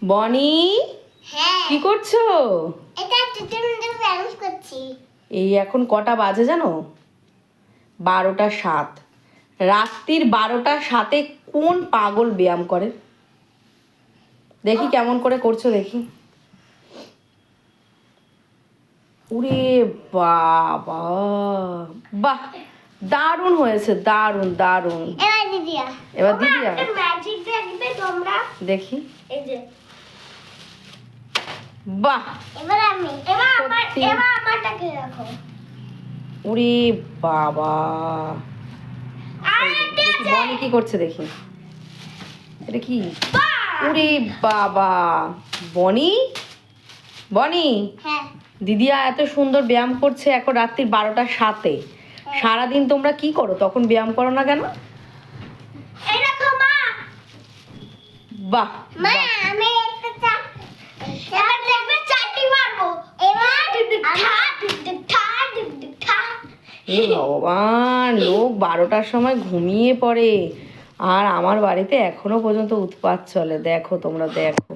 বনি, হ্যাঁ কি করছো? এটা টিটেন্ডার ব্যালেন্স করছি। এই এখন কটা বাজে জানো? 12টা 7। রাত্রির 12টা 7-এ কোন পাগল ব্যায়াম করে? দেখি কেমন করে করছো দেখি। ওরে বাবা, বাহ, দারুণ হয়েছে, দারুণ দারুণ। এবার দিদিয়া, এবার দিদিয়া, একটা ম্যাজিক দেখবে তোমরা। দেখি। এই যে বাহ, এবার সত্যি। এবার আমারটাকে রাখো। ওরে বাবা, আর এই যে, একটা দেখি আছে। বনি কি করছে দেখি। এটা কি? বাহ! ওরে বাবা, বনি, বনি, হ্যাঁ দিদিয়া এত সুন্দর ব্যায়াম করছে এখন রাত্রি 12টা 7-এ। সারাদিন তোমরা কি করো তখন, ব্যায়াম করো না কেন? এই দেখো মা, বাহ মা বাহ। আমি একটা এবার দেখবে চাটি মারবো। এবার এ ভগবান, লোক 12টার সময় ঘুমিয়ে পড়ে আর আমার বাড়িতে এখনো পর্যন্ত উৎপাত চলে। দেখো তোমরা, দেখো।